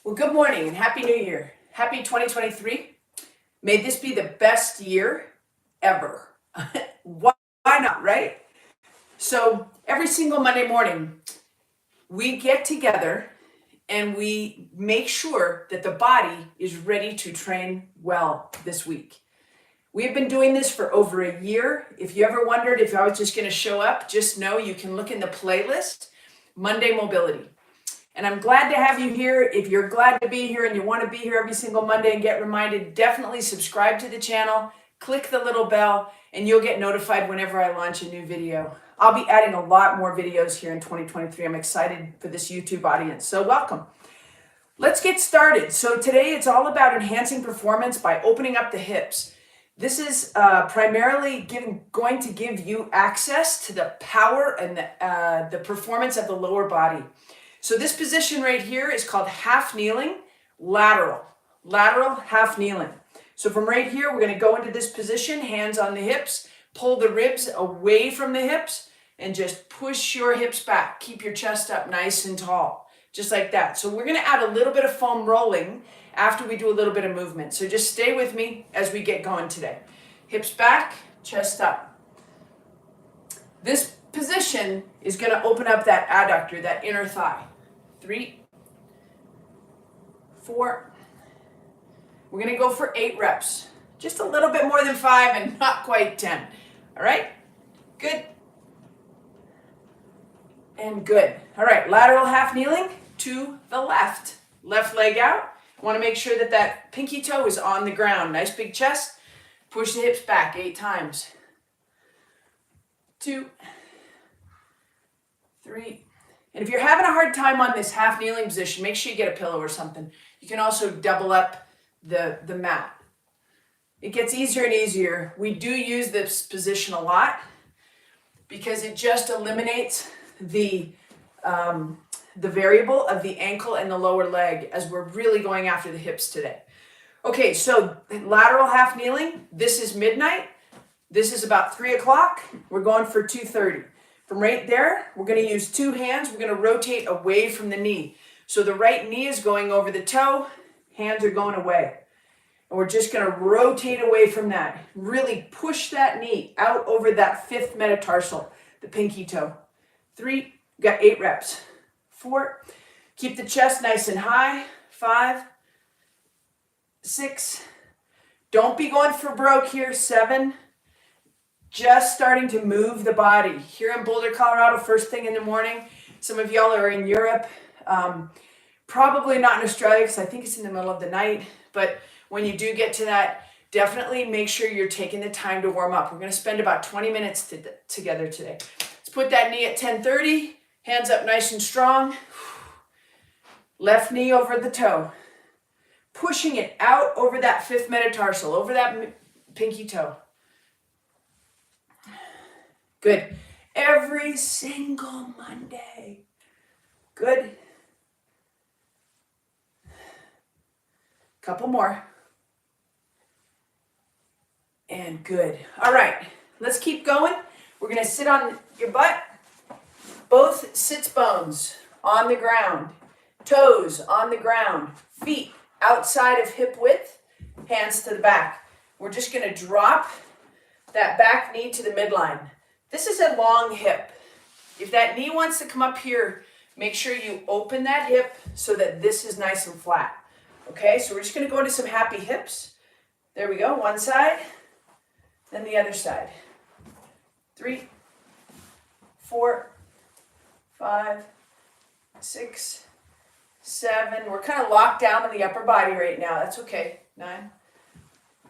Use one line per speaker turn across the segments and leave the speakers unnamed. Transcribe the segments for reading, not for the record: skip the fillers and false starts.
Well, good morning and Happy New Year. Happy 2023. May this be the best year ever. Why not, right? So every single Monday morning, we get together and we make sure that the body is ready to train well this week. We've been doing this for over a year. If you ever wondered if I was just going to show up, just know you can look in the playlist, Monday Mobility. And I'm glad to have you here. If you're glad to be here and you want to be here every single Monday and get reminded, definitely subscribe to the channel, click the little bell, and you'll get notified whenever I launch a new video. I'll be adding a lot more videos here in 2023. I'm excited for this YouTube audience, so welcome. Let's get started. So today it's all about enhancing performance by opening up the hips. This is primarily going to give you access to the power and the performance of the lower body. So this position right here is called half kneeling, lateral half kneeling. So from right here, we're going to go into this position, hands on the hips, pull the ribs away from the hips, and just push your hips back. Keep your chest up nice and tall, just like that. So we're going to add a little bit of foam rolling after we do a little bit of movement. So just stay with me as we get going today. Hips back, chest up. This position is going to open up that adductor, that inner thigh. 3, 4. We're going to go for 8 reps. Just a little bit more than 5 and not quite 10. All right? Good. And good. All right, lateral half kneeling to the left. Left leg out. Want to make sure that that pinky toe is on the ground. Nice big chest. Push the hips back 8 times. 2, 3. And if you're having a hard time on this half kneeling position, make sure you get a pillow or something. You can also double up the mat. It gets easier and easier. We do use this position a lot because it just eliminates the variable of the ankle and the lower leg as we're really going after the hips today. Okay, so lateral half kneeling. This is midnight. This is about 3 o'clock. We're going for 2:30. From right there, we're going to use 2 hands. We're going to rotate away from the knee. So the right knee is going over the toe. Hands are going away. And we're just going to rotate away from that. Really push that knee out over that 5th metatarsal, the pinky toe. 3, we've got 8 reps. 4, keep the chest nice and high. 5, 6, don't be going for broke here. 7, just starting to move the body. Here in Boulder, Colorado, first thing in the morning. Some of y'all are in Europe. Probably not in Australia because I think it's in the middle of the night. But when you do get to that, definitely make sure you're taking the time to warm up. We're going to spend about 20 minutes together today. Let's put that knee at 10:30. Hands up nice and strong. Left knee over the toe. Pushing it out over that 5th metatarsal, over that pinky toe. Good. Every single Monday. Good. Couple more. And good. All right. Let's keep going. We're going to sit on your butt. Both sits bones on the ground. Toes on the ground. Feet outside of hip width. Hands to the back. We're just going to drop that back knee to the midline. This is a long hip. If that knee wants to come up here, make sure you open that hip so that this is nice and flat. Okay, so we're just going to go into some happy hips. There we go, one side, then the other side. 3, 4, 5, 6, 7. We're kind of locked down in the upper body right now. That's okay. 9,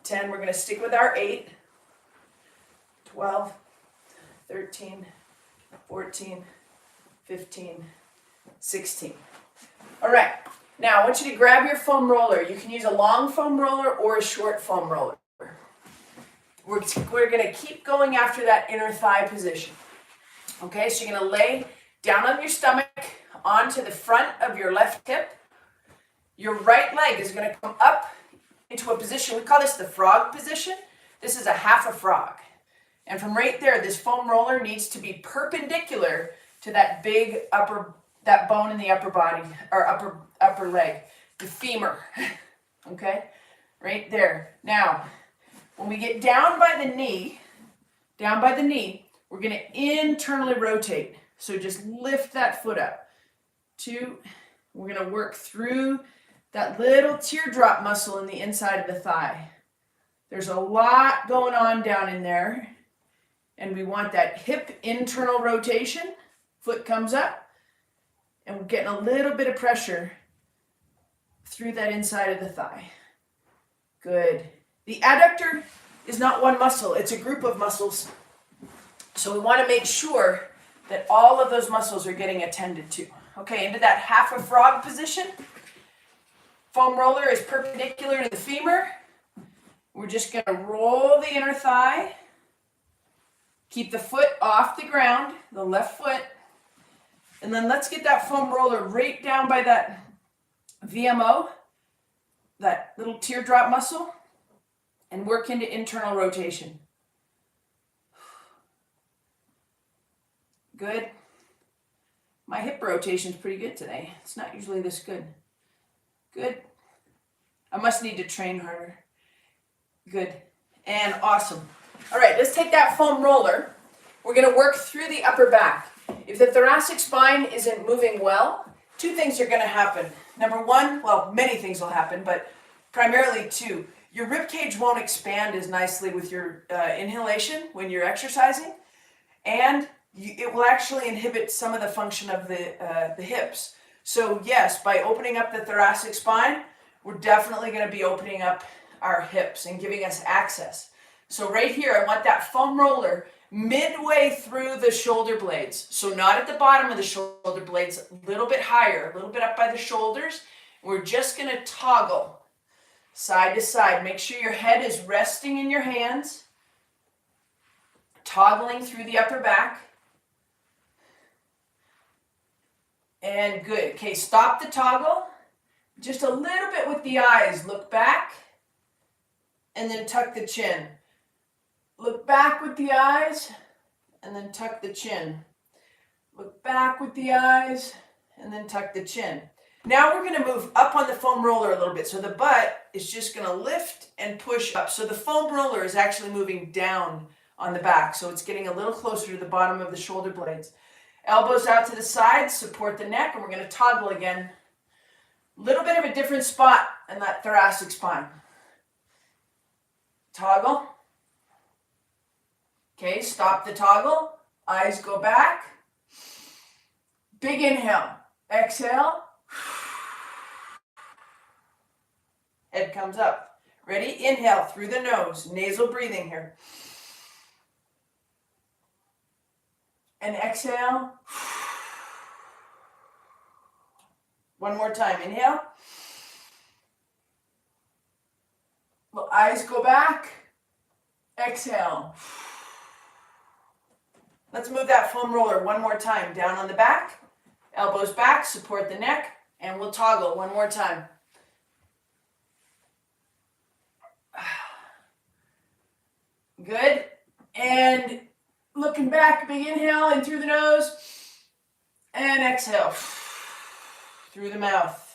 10. We're going to stick with our 8, 12, 13, 14, 15, 16. All right, now I want you to grab your foam roller. You can use a long foam roller or a short foam roller. We're going to keep going after that inner thigh position. Okay, so you're going to lay down on your stomach onto the front of your left hip. Your right leg is going to come up into a position, we call this the frog position. This is a half a frog. And from right there, this foam roller needs to be perpendicular to that big that bone in the upper body, or upper leg. the femur, okay? Right there. Now, when we get down by the knee, we're going to internally rotate. So just lift that foot up. 2, we're going to work through that little teardrop muscle in the inside of the thigh. There's a lot going on down in there, and we want that hip internal rotation. Foot comes up, and we're getting a little bit of pressure through that inside of the thigh. Good. The adductor is not one muscle, it's a group of muscles. So we want to make sure that all of those muscles are getting attended to. Okay, into that half a frog position. Foam roller is perpendicular to the femur. We're just going to roll the inner thigh. Keep the foot off the ground, the left foot. And then let's get that foam roller right down by that VMO, that little teardrop muscle, and work into internal rotation. Good. My hip rotation is pretty good today. It's not usually this good. Good. I must need to train harder. Good. And awesome. All right, let's take that foam roller. We're going to work through the upper back. If the thoracic spine isn't moving well, 2 things are going to happen. Number 1, well, many things will happen, but primarily 2. Your rib cage won't expand as nicely with your inhalation when you're exercising, and it will actually inhibit some of the function of the hips. So yes, by opening up the thoracic spine, we're definitely going to be opening up our hips and giving us access. So right here, I want that foam roller midway through the shoulder blades. So not at the bottom of the shoulder blades, a little bit higher, a little bit up by the shoulders. We're just going to toggle side to side. Make sure your head is resting in your hands, toggling through the upper back. And good. Okay, stop the toggle. Just a little bit with the eyes. Look back and then tuck the chin. Look back with the eyes and then tuck the chin. Look back with the eyes and then tuck the chin. Now we're going to move up on the foam roller a little bit. So the butt is just going to lift and push up. So the foam roller is actually moving down on the back. So it's getting a little closer to the bottom of the shoulder blades. Elbows out to the side, support the neck, and we're going to toggle again. A little bit of a different spot in that thoracic spine. Toggle. Okay, stop the toggle. Eyes go back. Big inhale. Exhale. Head comes up. Ready? Inhale through the nose. Nasal breathing here. And exhale. One more time. Inhale. Well, eyes go back. Exhale. Let's move that foam roller one more time. Down on the back. Elbows back. Support the neck. And we'll toggle one more time. Good. And looking back, big inhale in through the nose. And exhale. Through the mouth.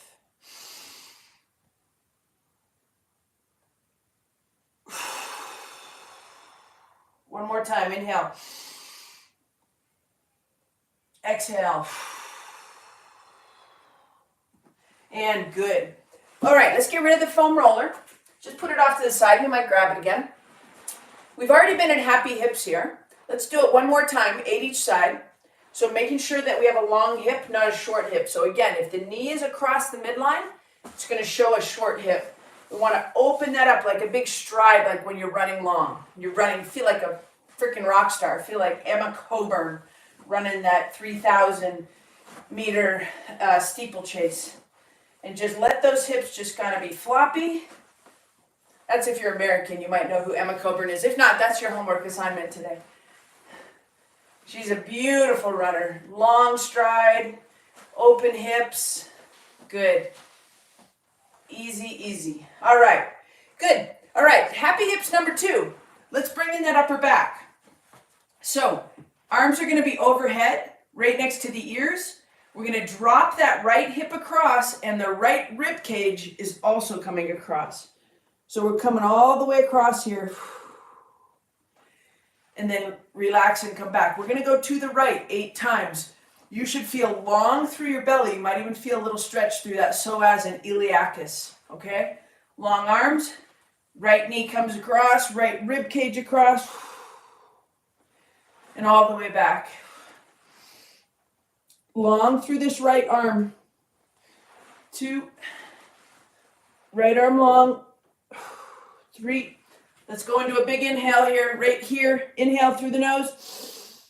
One more time. Inhale. Exhale. And good. All right, let's get rid of the foam roller. Just put it off to the side. You might grab it again. We've already been in happy hips here. Let's do it one more time, 8 each side. So making sure that we have a long hip, not a short hip. So again, if the knee is across the midline, it's going to show a short hip. We want to open that up like a big stride, like when you're running long. You're running, feel like a freaking rock star. Feel like Emma Coburn running that 3,000 meter steeplechase. And just let those hips just kind of be floppy. That's if you're American, you might know who Emma Coburn is. If not, that's your homework assignment today. She's a beautiful runner. Long stride, open hips. Good. Easy, easy. All right. Good. All right. Happy hips number 2. Let's bring in that upper back. So arms are going to be overhead, right next to the ears. We're going to drop that right hip across, and the right rib cage is also coming across. So we're coming all the way across here. And then relax and come back. We're going to go to the right 8 times. You should feel long through your belly. You might even feel a little stretch through that psoas and iliacus. Okay? Long arms. Right knee comes across. Right rib cage across. And all the way back. Long through this right arm. 2. Right arm long. 3. Let's go into a big inhale here. Right here. Inhale through the nose.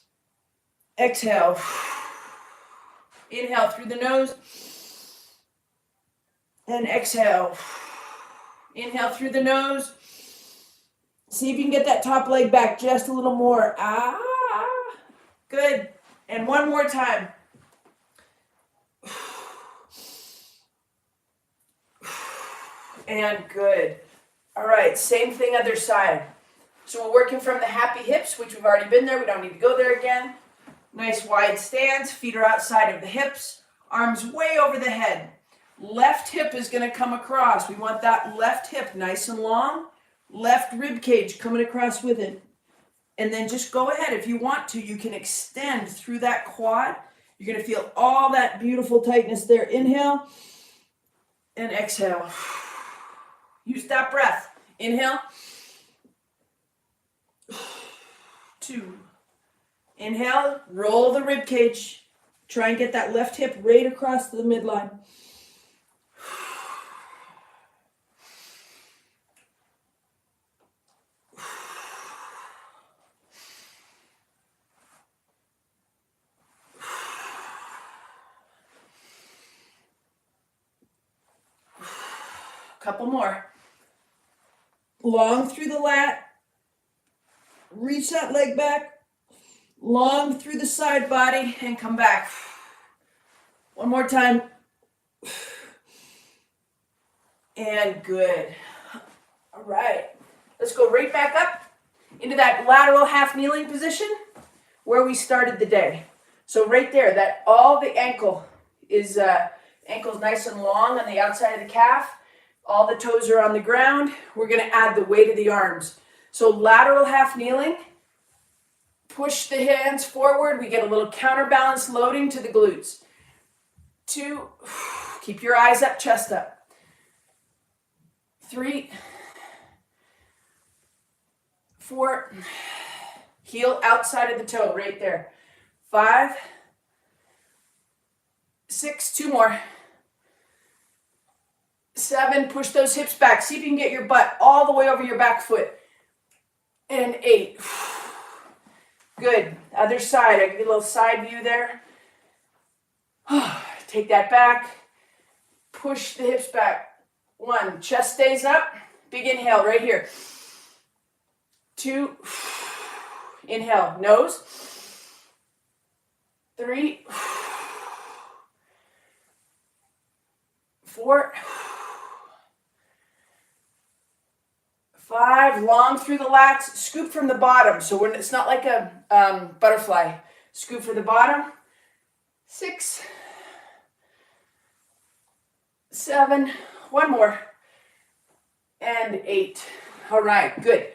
Exhale. Inhale through the nose. And exhale. Inhale through the nose. See if you can get that top leg back just a little more. Good. And one more time. And good. All right, same thing other side. So we're working from the happy hips, which we've already been there. We don't need to go there again. Nice wide stance. Feet are outside of the hips. Arms way over the head. Left hip is going to come across. We want that left hip nice and long. Left rib cage coming across with it. And then just go ahead. If you want to, you can extend through that quad. You're going to feel all that beautiful tightness there. Inhale and exhale. Use that breath. Inhale. 2. Inhale. Roll the rib cage. Try and get that left hip right across the midline. Couple more. Long through the lat. Reach that leg back. Long through the side body and come back. One more time. And good. All right. Let's go right back up into that lateral half kneeling position where we started the day. So right there, that all the ankle's nice and long on the outside of the calf. All the toes are on the ground. We're going to add the weight of the arms. So lateral half kneeling. Push the hands forward. We get a little counterbalance loading to the glutes. 2. Keep your eyes up, chest up. 3. 4. Heel outside of the toe, right there. 5. 6. 2 more. 7, push those hips back. See if you can get your butt all the way over your back foot. And 8. Good. Other side. I give you a little side view there. Take that back. Push the hips back. 1. Chest stays up. Big inhale right here. 2. Inhale. Nose. 3. 4. 5, long through the lats, scoop from the bottom. So it's not like a butterfly. Scoop for the bottom. 6, 7, one more, and 8. All right, good.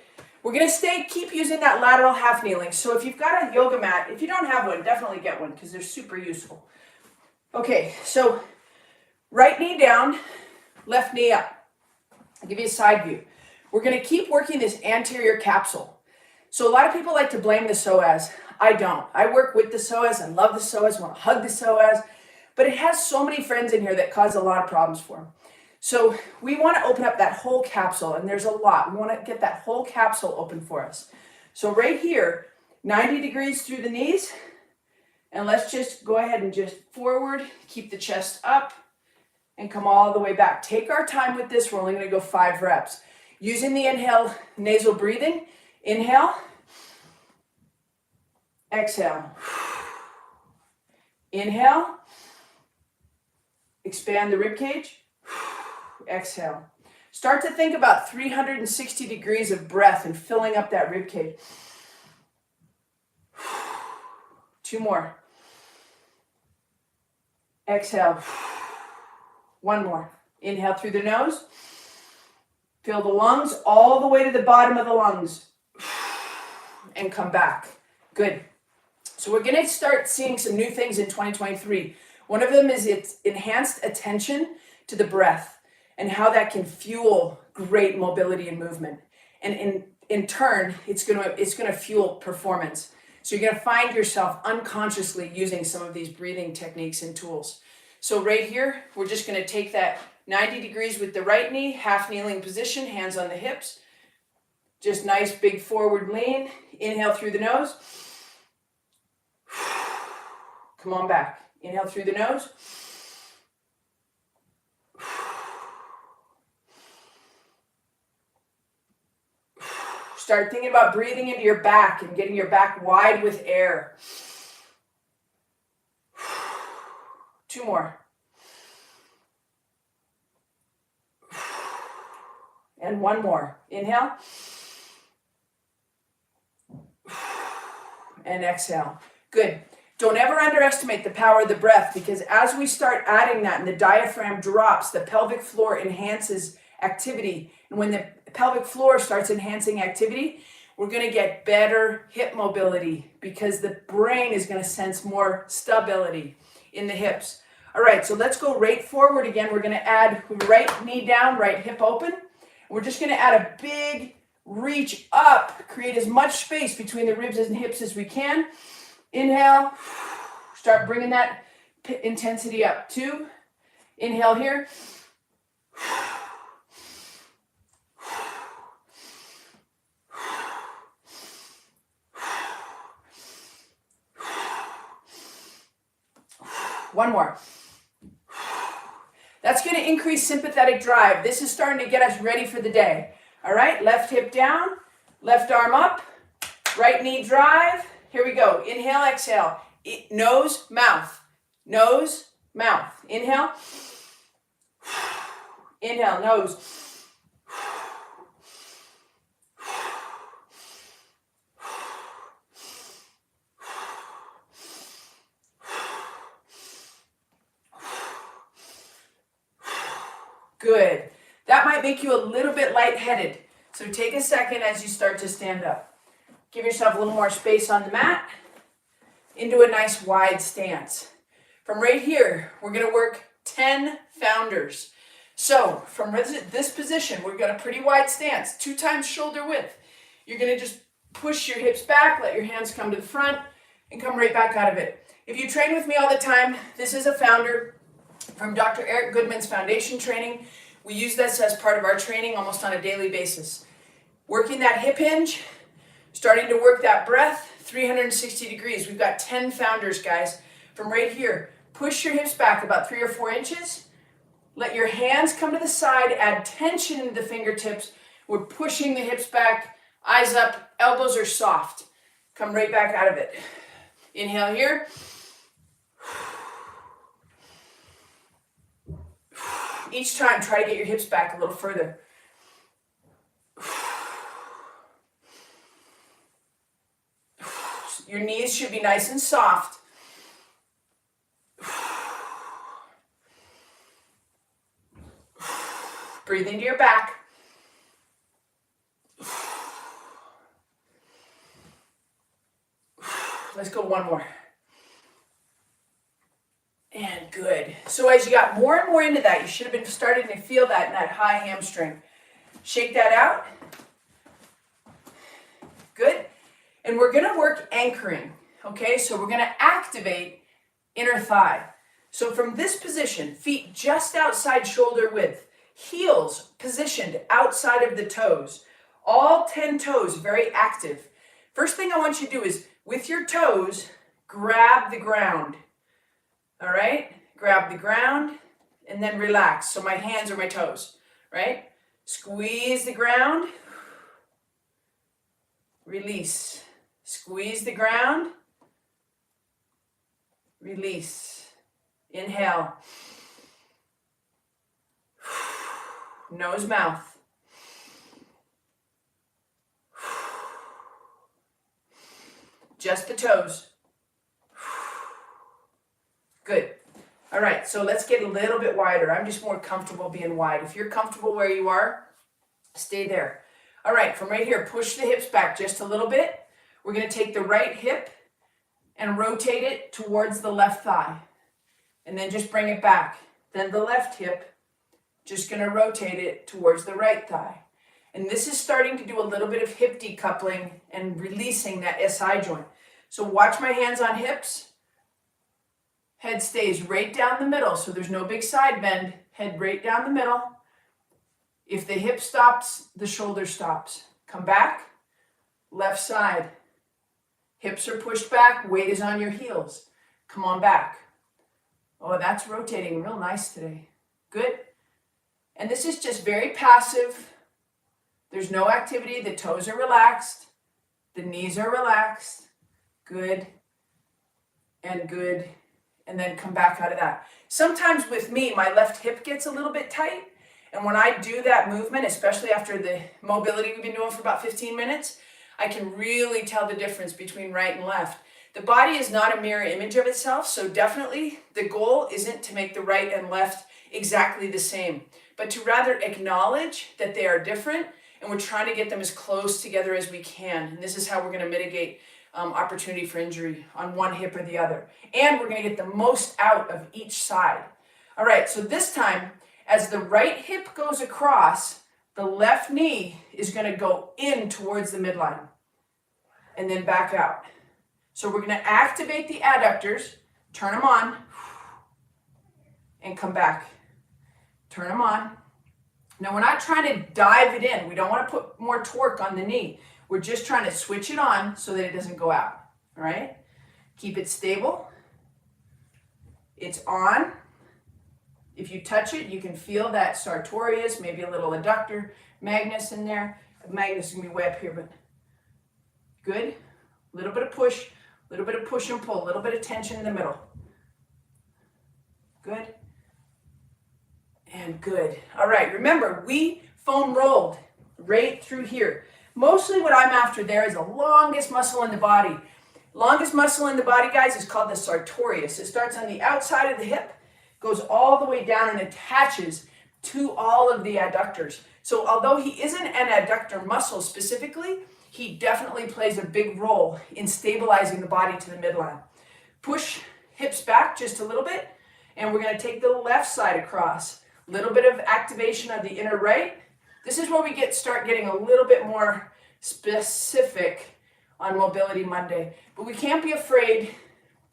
We're going to keep using that lateral half kneeling. So if you've got a yoga mat, if you don't have one, definitely get one because they're super useful. Okay, so right knee down, left knee up. I'll give you a side view. We're going to keep working this anterior capsule. So a lot of people like to blame the psoas. I don't. I work with the psoas. I love the psoas. I want to hug the psoas. But it has so many friends in here that cause a lot of problems for them. So we want to open up that whole capsule, and there's a lot. We want to get that whole capsule open for us. So right here, 90 degrees through the knees, and let's just go ahead and just forward, keep the chest up, and come all the way back. Take our time with this. We're only going to go 5 reps. Using the inhale, nasal breathing. Inhale. Exhale. Inhale. Expand the rib cage. Exhale. Start to think about 360 degrees of breath and filling up that rib cage. 2 more. Exhale. One more. Inhale through the nose. Fill the lungs all the way to the bottom of the lungs. And come back. Good. So we're going to start seeing some new things in 2023. One of them is it's enhanced attention to the breath and how that can fuel great mobility and movement. And in turn, it's going to fuel performance. So you're going to find yourself unconsciously using some of these breathing techniques and tools. So right here, we're just going to take that 90 degrees with the right knee, half kneeling position, hands on the hips. Just nice big forward lean. Inhale through the nose. Come on back. Inhale through the nose. Start thinking about breathing into your back and getting your back wide with air. 2 more. And 1 more. Inhale. And exhale. Good. Don't ever underestimate the power of the breath, because as we start adding that and the diaphragm drops, the pelvic floor enhances activity. And when the pelvic floor starts enhancing activity, we're going to get better hip mobility because the brain is going to sense more stability in the hips. All right, so let's go right forward again. We're going to add right knee down, right hip open. We're just going to add a big reach up, create as much space between the ribs and hips as we can. Inhale, start bringing that intensity up. 2, inhale here. One more. That's going to increase sympathetic drive. This is starting to get us ready for the day. All right, left hip down, left arm up, right knee drive. Here we go. Inhale, exhale. Nose, mouth. Nose, mouth. Inhale. Inhale, nose. Good. That might make you a little bit lightheaded. So take a second as you start to stand up. Give yourself a little more space on the mat into a nice wide stance. From right here, we're going to work 10 founders. So from this position, we've got a pretty wide stance, 2 times shoulder width. You're going to just push your hips back, let your hands come to the front, and come right back out of it. If you train with me all the time, this is a founder from Dr. Eric Goodman's foundation training. We use this as part of our training almost on a daily basis. Working that hip hinge, starting to work that breath, 360 degrees. We've got 10 founders, guys. From right here, push your hips back about 3 or 4 inches. Let your hands come to the side, add tension into the fingertips. We're pushing the hips back, eyes up, elbows are soft. Come right back out of it. Inhale here. Each time, try to get your hips back a little further. Your knees should be nice and soft. Breathe into your back. Let's go 1 more. And good. So as you got more and more into that, you should have been starting to feel that in that high hamstring. Shake that out. Good. And we're going to work anchoring. Okay, so we're going to activate inner thigh. So from this position, feet just outside shoulder width, heels positioned outside of the toes, all 10 toes very active. First thing I want you to do is, with your toes, grab the ground. All right, grab the ground and then relax. So my hands are my toes, right? Squeeze the ground, release. Squeeze the ground, release. Inhale. Nose, mouth. Just the toes. Good. All right, so let's get a little bit wider. I'm just more comfortable being wide. If you're comfortable where you are, stay there. All right, from right here, push the hips back just a little bit. We're going to take the right hip and rotate it towards the left thigh. And then just bring it back. Then the left hip, just going to rotate it towards the right thigh. And this is starting to do a little bit of hip decoupling and releasing that SI joint. So watch my hands on hips. Head stays right down the middle, so there's no big side bend. Head right down the middle. If the hip stops, the shoulder stops. Come back, left side. Hips are pushed back, weight is on your heels. Come on back. Oh, that's rotating real nice today. Good. And this is just very passive. There's no activity. The toes are relaxed. The knees are relaxed. Good. And good. And then come back out of that. Sometimes with me, my left hip gets a little bit tight. And when I do that movement, especially after the mobility we've been doing for about 15 minutes, I can really tell the difference between right and left. The body is not a mirror image of itself, so definitely the goal isn't to make the right and left exactly the same, but to rather acknowledge that they are different, and we're trying to get them as close together as we can. And this is how we're going to mitigate opportunity for injury on one hip or the other. And we're going to get the most out of each side. All right, so this time, as the right hip goes across, the left knee is going to go in towards the midline and then back out. So we're going to activate the adductors, turn them on, and come back. Turn them on. Now we're not trying to dive it in. We don't want to put more torque on the knee. We're just trying to switch it on so that it doesn't go out. All right? Keep it stable. It's on. If you touch it, you can feel that sartorius, maybe a little adductor, magnus in there. Magnus is going to be way up here, but good. A little bit of push, a little bit of push and pull, a little bit of tension in the middle. Good. And good. All right, remember, we foam rolled right through here. Mostly what I'm after there is the longest muscle in the body. Longest muscle in the body, guys, is called the sartorius. It starts on the outside of the hip, goes all the way down and attaches to all of the adductors. So although he isn't an adductor muscle specifically, he definitely plays a big role in stabilizing the body to the midline. Push hips back just a little bit, and we're going to take the left side across. A little bit of activation of the inner right. This is where we start getting a little bit more specific on Mobility Monday. But we can't be afraid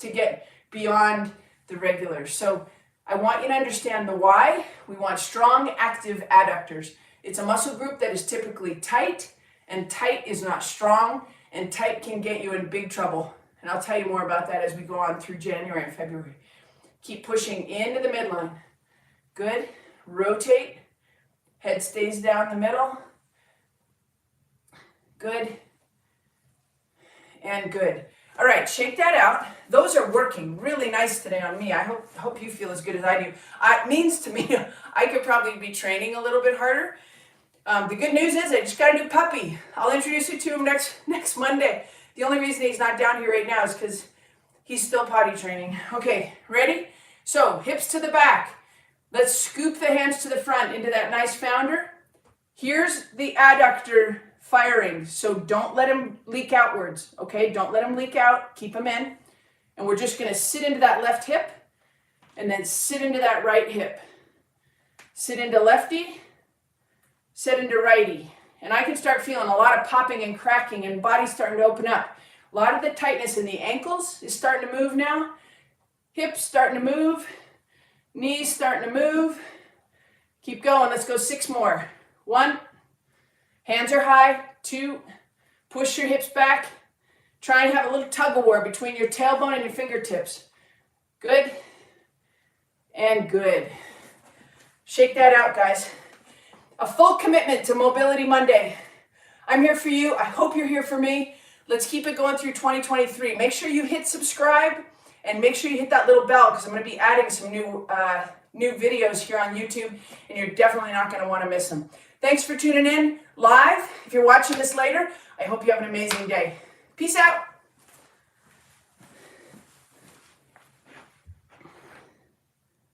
to get beyond the regulars. So I want you to understand the why. We want strong, active adductors. It's a muscle group that is typically tight, and tight is not strong, and tight can get you in big trouble. And I'll tell you more about that as we go on through January and February. Keep pushing into the midline. Good. Rotate. Head stays down the middle. Good. And good. All right, shake that out. Those are working really nice today on me. I hope you feel as good as I do. It means to me I could probably be training a little bit harder. The good news is I just got a new puppy. I'll introduce you to him next Monday. The only reason he's not down here right now is because he's still potty training. Okay, ready? So hips to the back. Let's scoop the hands to the front into that nice founder. Here's the adductor firing, so don't let him leak outwards, okay? Don't let him leak out, keep him in. And we're just gonna sit into that left hip and then sit into that right hip. Sit into lefty, sit into righty. And I can start feeling a lot of popping and cracking and body starting to open up. A lot of the tightness in the ankles is starting to move now. Hips starting to move. Knees starting to move. Keep going. Let's go 6 more. 1. Hands are high. 2. Push your hips back. Try and have a little tug of war between your tailbone and your fingertips. Good. And good. Shake that out, guys. A full commitment to Mobility Monday. I'm here for you. I hope you're here for me. Let's keep it going through 2023. Make sure you hit subscribe. And make sure you hit that little bell because I'm going to be adding some new videos here on YouTube, and you're definitely not going to want to miss them. Thanks for tuning in live. If you're watching this later, I hope you have an amazing day. Peace out.